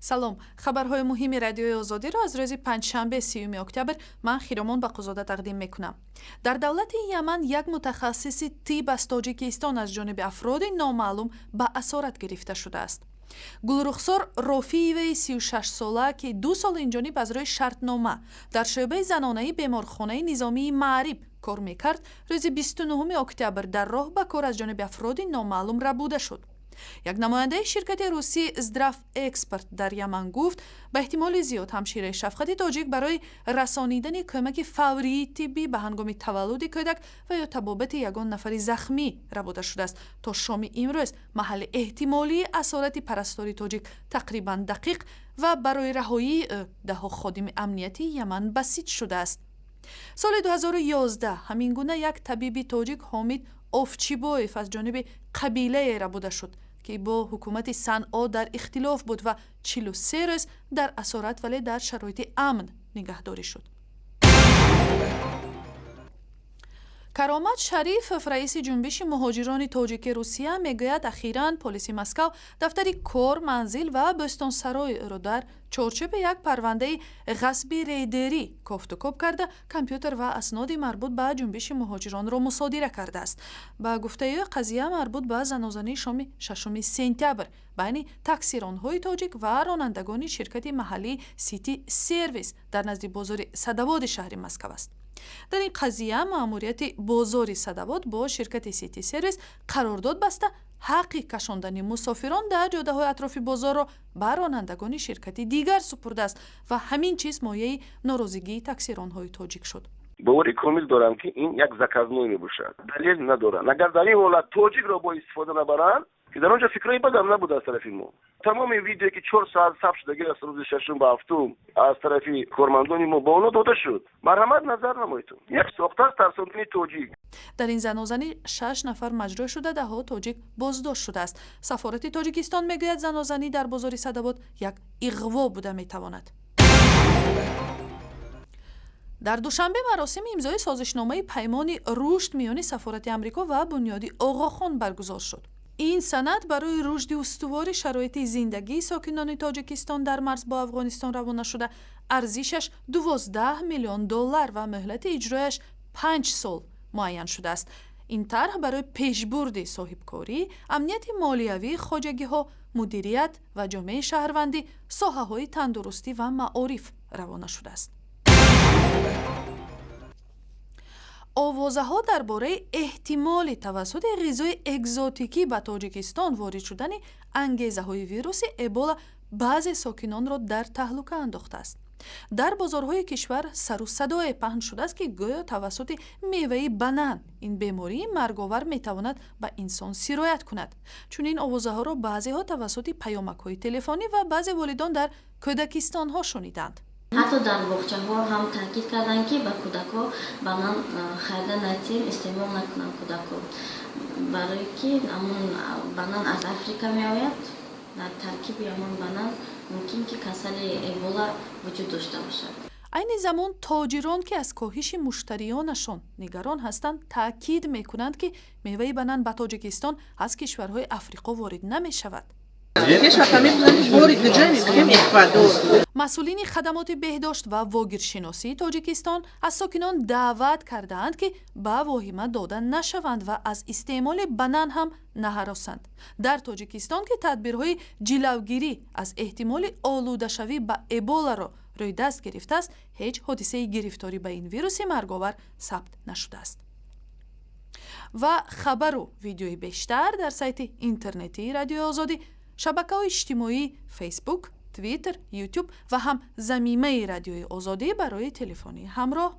салом, хабарҳои муҳими радиои озодиро аз рӯзи панҷшанбе 30 октябр ман Хиромон Бақузода тақдим мекунам. Дар давлати Яман як мутахассиси тиб аз Тоҷикистон аз ҷониби афроди номаълум ба асорат гирифта шудааст. Гулрухсор Рофиеваи 36 сола ки 2 сол инҷониб аз рӯи шартнома дар шӯъбаи занонаи беморхонаи низомии Маъриб кор мекард, рӯзи 29 октябр дар роҳ ба кор аз ҷониби афроди номаълум рабуда шуд. як намояндаи ширкати русии Здрав Экспорт дар Яман гуфт ба эҳтимоли зиёд ҳамшираи Шафқати тоҷик барои расонидани кӯмаки фаврии тиббӣ ба ҳангоми таваллуди кӯдак ва ё табобати ягон нафари захмӣ рабуда шудааст. То шоми имрӯз маҳалли эҳтимолии асорати парастори тоҷик тақрибан дақиқ ва барои раҳоии ӯ даҳо ходими амнияти Яман басиҷ шудааст. соли 2011 ҳамин гуна як табиби тоҷик Ҳомид Овчибоев аз ҷониби қабилае рабуда шуд ки бо ҳукумати Санъо дар ихтилоф буд ва 43 рӯз дар асорат вале дар шароити амн нигаҳдорӣ шуд. Каромат Шарифов, раиси ҷунбиши муҳоҷирони тоҷики Русия, мегӯяд ахиран полиси Москав дафтари кор, манзил ва бӯстонсарои ӯро дар чорчӯби як парвандаи ғасби рейдерӣ кофтукоб карда, компютер ва асноди марбут ба ҷунбиши муҳоҷиронро мусодира кардааст. Ба гуфтаи ӯ қазия марбут ба занозании шоми 6 сентябр байни таксиронҳои тоҷик ва ронандагони ширкати маҳаллии Сити Сервис дар назди бозори Садоводи шаҳри Москав аст. дар ин қазия маъмурияти бозори Садовод бо ширкати Сити Сервис қарордод баста ҳаққи кашондани мусофирон дар ҷодаҳои атрофи бозорро ба ронандагони ширкати дигар супурдааст ва ҳамин чиз мояи норозигии таксиронҳои тоҷик шуд. бовари комил дорам ки ин як заказной мебошад, далел надорад. агар дар ин ҳолат тоҷикро бо истифода набаранд, ки дар онҷо фикраи бадам набуд аз тарафи мо. тамоми видео ки 4 соат сабт шудагӣ аз рӯзи 6 ба 7 аз тарафи кормандони мо ба онҳо дода шуд. марҳамат назар намоед. як сохта аст тарсондани тоҷик. дар ин занозанӣ 6 нафар маҷрӯҳ шуда, даҳо тоҷик боздошт шудааст. сафорати Тоҷикистон мегӯяд занозанӣ дар бозори Садовод як иғво буда метавонад. дар душанбе маросими имзои созишномаи паймони рушд миёни сафорати Амрико ва бунёди Оғохон баргузор шуд. ин санад барои рушди устувори шароити зиндагии сокинони Тоҷикистон дар марз бо Афғонистон равона шуда арзишаш $12 миллион ва муҳлати иҷрояш 5 сол муайян шудааст. ин тарҳ барои пешбурди соҳибкорӣ, амнияти молиявӣ, хоҷагиҳо, мудирият ва ҷомеаи шаҳрвандӣ, соҳаҳои тандурустӣ ва маориф равона шудааст. овозаҳо дар бораи эҳтимоли тавассути ғизои экзотикӣ ба Тоҷикистон ворид шудани ангезаҳои вируси Эбола баъзе сокинонро дар таҳлука андохтааст. дар бозорҳои кишвар сару садое паҳн шудааст ки гӯё тавассути меваи банан ин бемории марговар метавонад ба инсон сироят кунад. чунин овозаҳоро баъзеҳо тавассути паёмакҳои телефонӣ ва баъзе волидон дар кӯдакистонҳо шуниданд. ҳатто дар боғчаҳо ҳам таъкид карданд ки ба кӯдакҳо банан харида натиҳем, истеъмол накунанд кӯдакҳо, барои ки амон банан аз Африка меояд. дар таркиби амон банан мумкин ки касали Эбола вуҷуд дошта бошад. айни замон тоҷирон ки аз коҳиши муштарионашон нигарон ҳастанд, таъкид мекунанд ки меваи банан ба Тоҷикистон аз кишварҳои Африқо ворид намешавад. масъулини хадамоти беҳдошт ва вогиршиносии Тоҷикистон аз сокинон даъват кардаанд ки ба воҳима дода нашаванд ва аз истеъмоли банан ҳам наҳаросанд. дар Тоҷикистон ки тадбирҳои ҷилавгирӣ аз эҳтимоли олудашавӣ ба Эболаро рӯйдаст гирифтааст, ҳеҷ ҳодисаи гирифторӣ ба ин вируси марговар сабт нашудааст. ва хабару видеои бештар дар сайти интернетии Радиои Озодӣ, шабакаҳои иҷтимоӣ Facebook, Twitter, YouTube ва ҳам замимаи Радиои Озодӣ барои телефони ҳамроҳ.